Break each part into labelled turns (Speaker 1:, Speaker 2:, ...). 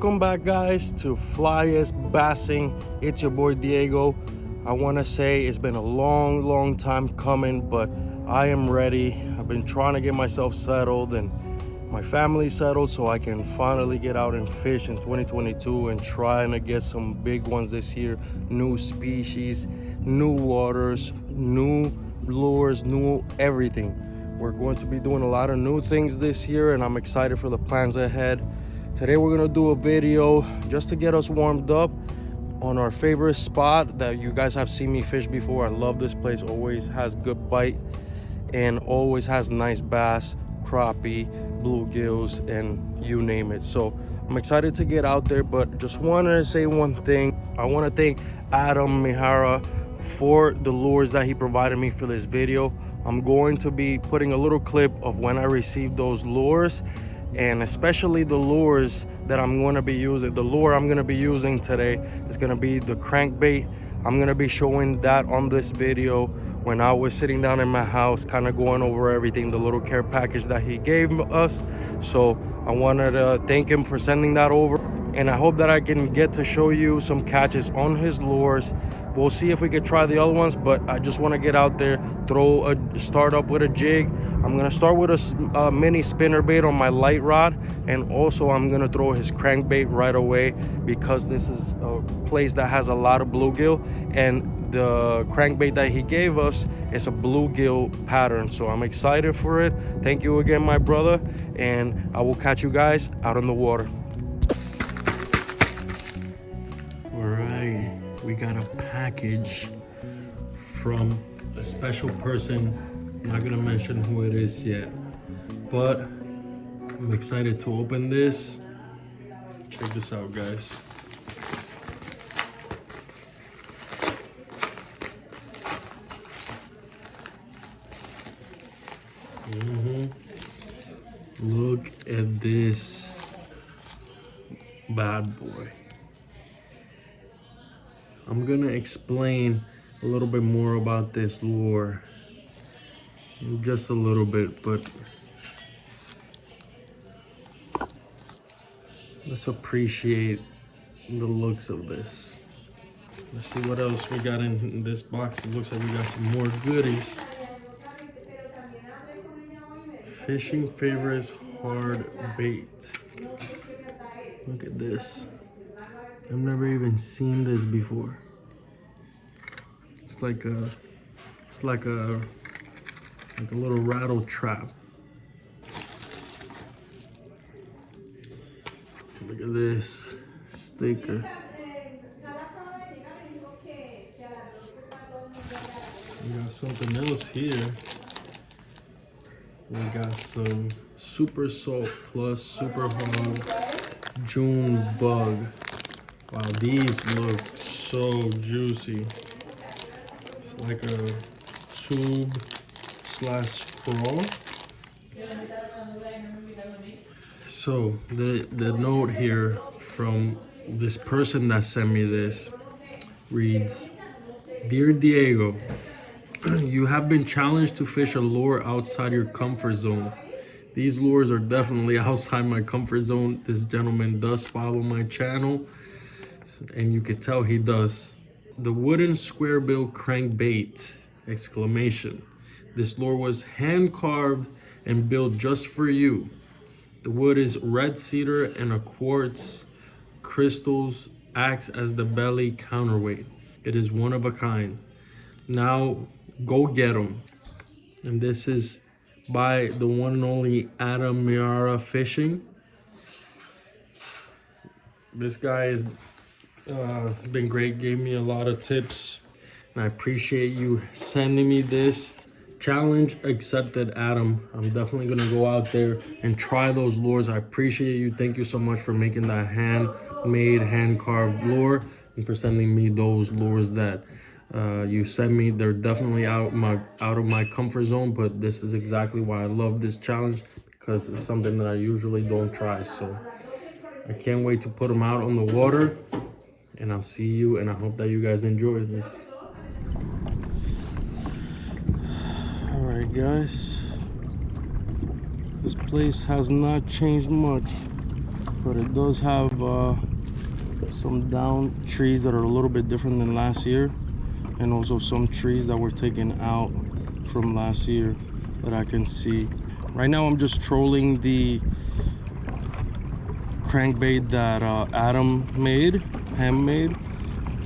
Speaker 1: Welcome back, guys, to Flyest Bassing. It's your boy Diego. I want to say it's been a long time coming, but I am ready. I've been trying to get myself settled and my family settled so I can finally get out and fish in 2022 and trying to get some big ones this year. New species, new waters, new lures, new everything. We're going to be doing a lot of new things this year and I'm excited for the plans ahead. Today we're gonna do a video just to get us warmed up on our favorite spot that you guys have seen me fish before. I love this place, always has good bite and always has nice bass, crappie, bluegills, and you name it. So I'm excited to get out there, but just wanted to say one thing. I want to thank Adam Mihara for the lures that he provided me for this video. I'm going to be putting a little clip of when I received those lures, and especially the lures that I'm going to be using. The lure I'm going to be using today is going to be the crankbait. I'm going to be showing that on this video when I was sitting down in my house, kind of going over everything, the little care package that he gave us. So I wanted to thank him for sending that over, and I hope that I can get to show you some catches on his lures. We'll see if we could try the other ones, but I just want to get out there, start up with a jig. I'm gonna start with a mini spinnerbait on my light rod, and also I'm gonna throw his crankbait right away because this is a place that has a lot of bluegill, and the crankbait that he gave us is a bluegill pattern. So I'm excited for it. Thank you again, my brother, and I will catch you guys out on the water. All right, we got a package from a special person. I'm not gonna mention who it is yet, but I'm excited to open this. Check this out, guys. Look at this bad boy. I'm gonna explain a little bit more about this lure, just a little bit, but let's appreciate the looks of this. Let's see what else we got in this box. It looks like we got some more goodies. Fishing favorites hard bait. Look at this. I've never even seen this before. It's like a little rattle trap. Look at this sticker. We got something else here. We got some Super Salt Plus Super Hard June Bug. Wow, these look so juicy. It's like a tube/straw. So the note here from this person that sent me this reads, "Dear Diego, you have been challenged to fish a lure outside your comfort zone. These lures are definitely outside my comfort zone. This gentleman does follow my channel, and you could tell he does. The wooden square bill crankbait, exclamation. This lure was hand carved and built just for you. The wood is red cedar and a quartz crystals acts as the belly counterweight. It is one of a kind. Now go get 'em." And this is by the one and only Adam Mihara Fishing. This guy has been great, gave me a lot of tips, and I appreciate you sending me this. Challenge accepted, Adam. I'm definitely gonna go out there and try those lures. I appreciate you. Thank you so much for making that handmade, hand-carved lure, and for sending me those lures that you sent me. They're definitely out of my comfort zone, but this is exactly why I love this challenge, because it's something that I usually don't try. So I can't wait to put them out on the water, and I'll see you, and I hope that you guys enjoy this. All right, guys, this place has not changed much. but it does have some down trees that are a little bit different than last year, and also some trees that were taken out from last year that I can see. Right now I'm just trolling the crankbait that Adam made, handmade,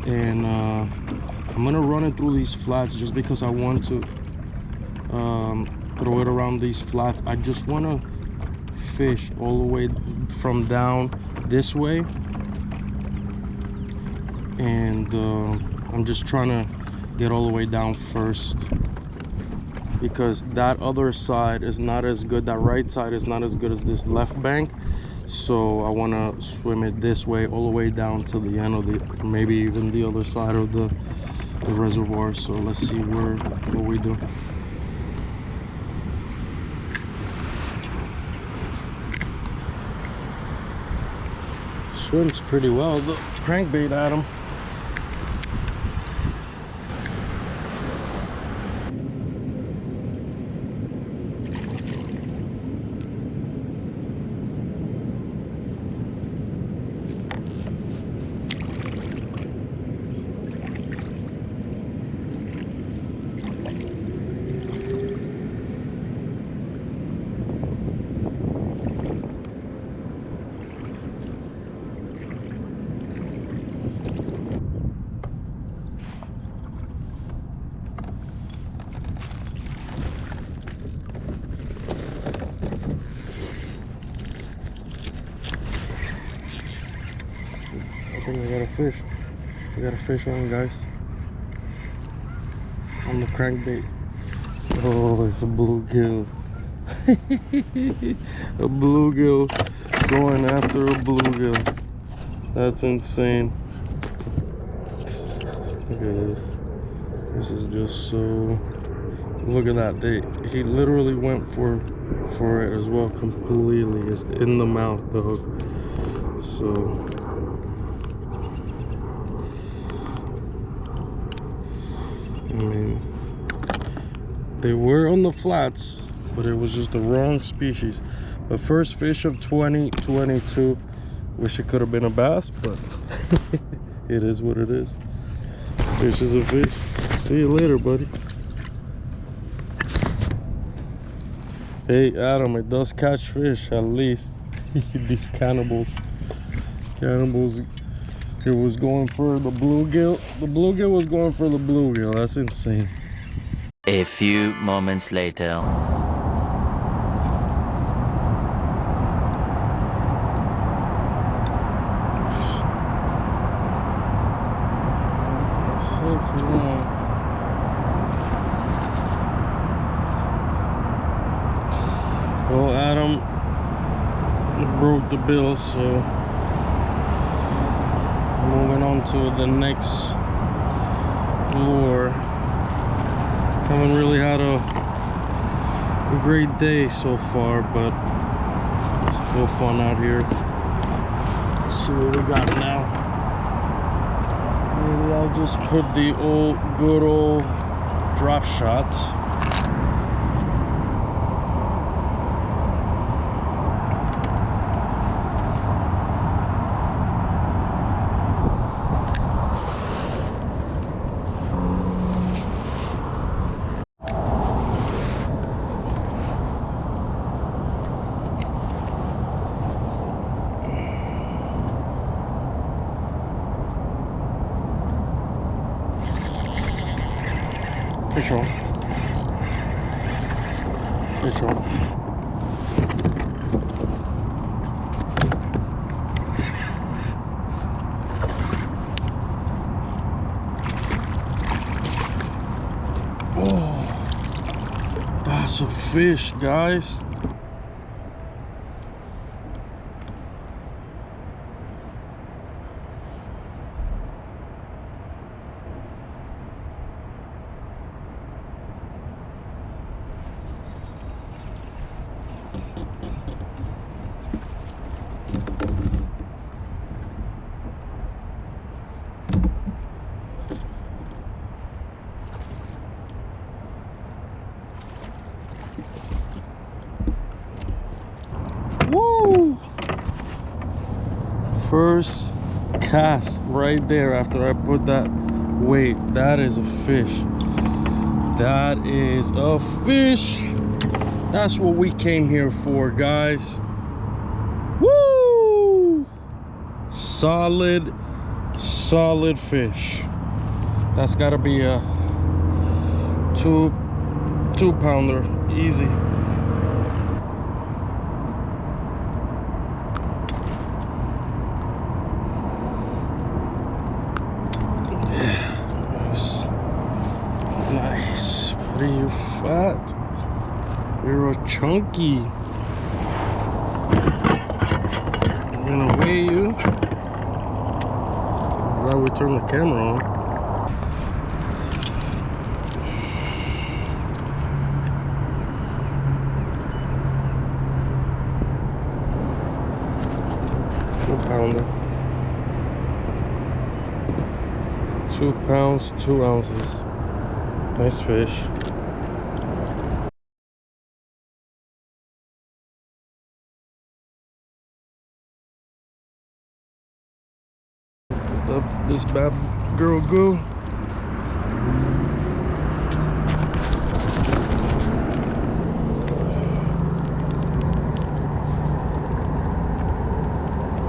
Speaker 1: and I'm gonna run it through these flats just because I want to throw it around these flats. I just want to fish all the way from down this way, and I'm just trying to get all the way down first, because that other side is not as good, that right side is not as good as this left bank. So I want to swim it this way all the way down to the end of the, maybe even the other side of the reservoir. So let's see what we do. Swims pretty well, the crankbait, Adam. I think we got a fish. We got a fish on, guys. On the crankbait. Oh, it's a bluegill. A bluegill going after a bluegill. That's insane. Look at this. This is just so. Look at that. He literally went for it as well completely. It's in the mouth, the hook. So. I mean, they were on the flats, but it was just the wrong species. The first fish of 2022. Wish it could have been a bass, but it is what it is. Fish is a fish. See you later, buddy. Hey, Adam, it does catch fish, at least. These cannibals. It was going for the bluegill. The bluegill was going for the bluegill. That's insane.
Speaker 2: A few moments later.
Speaker 1: Well, Adam broke the bill, so moving on to the next lure. Haven't really had a great day so far, but still fun out here. Let's see what we got now. Maybe I'll just put the good old drop shot. Fish on. Fish on. Oh, that's a fish, guys. First cast right there after I put that weight. That is a fish. That is a fish. That's what we came here for, guys. Woo! Solid fish. That's gotta be a two pounder, easy. Yeah, nice. Pretty fat. You're a chunky. I'm gonna weigh you. Glad we turned the camera on. Pounder, 2 pounds 2 ounces. Nice fish. Let this bad girl go.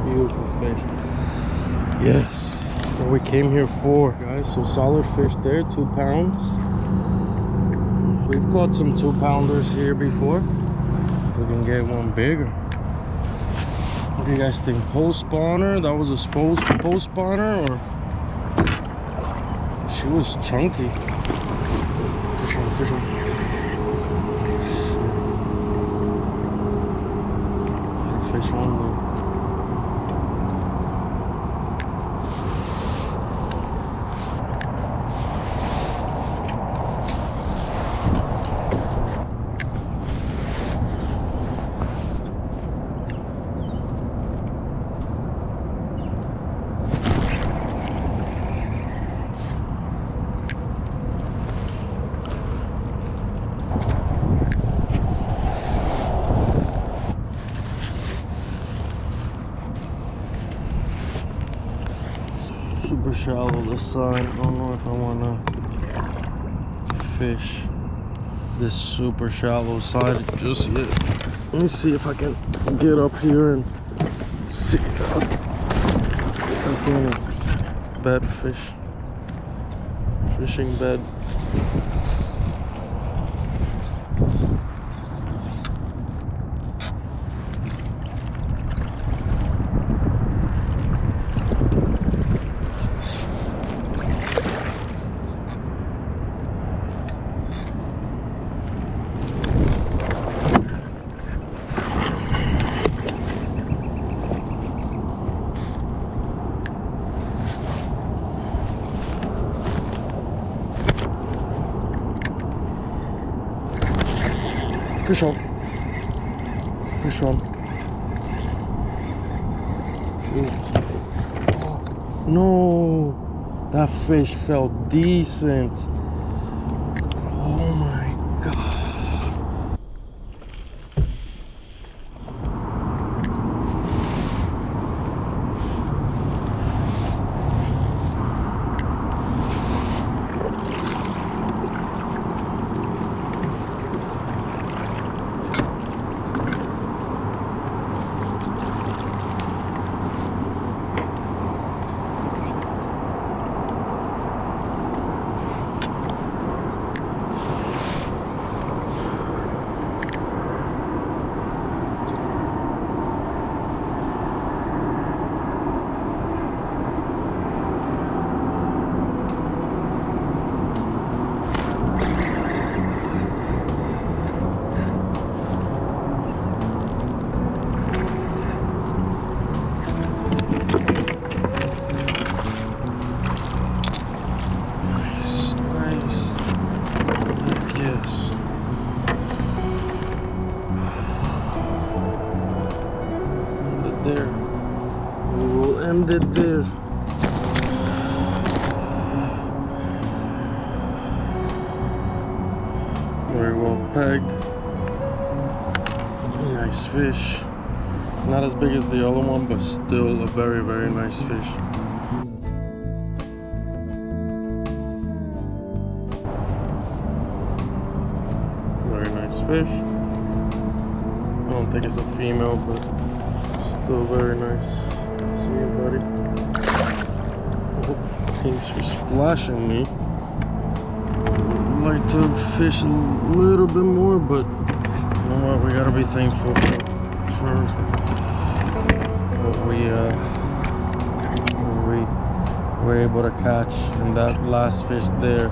Speaker 1: Beautiful fish. Yes, what we came here for, guys. So solid fish there, 2 pounds. We've caught some 2 pounders here before. If we can get one bigger. What do you guys think? Post spawner? That was a post spawner, or she was chunky. Fish on, fish on. Fish on there. Super shallow this side. I don't know if I want to fish this super shallow side just yet. Let me see if I can get up here and see if I see any bed fish. Fishing bed. Fish on. Fish on. Oh, no, that fish felt decent. Oh my God. There. We will end it there. Very well pegged. Nice fish. Not as big as the other one, but still a very, very nice fish. Very nice fish. I don't think it's a female, but still very nice. See you, buddy. Oh, thanks for splashing me. I'd like to fish a little bit more, but you know what? We gotta be thankful for what we were able to catch, and that last fish there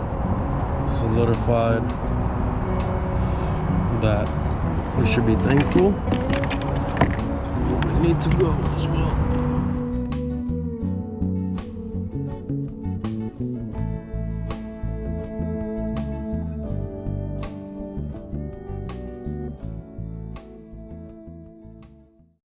Speaker 1: solidified that we should be thankful. We need to go as well.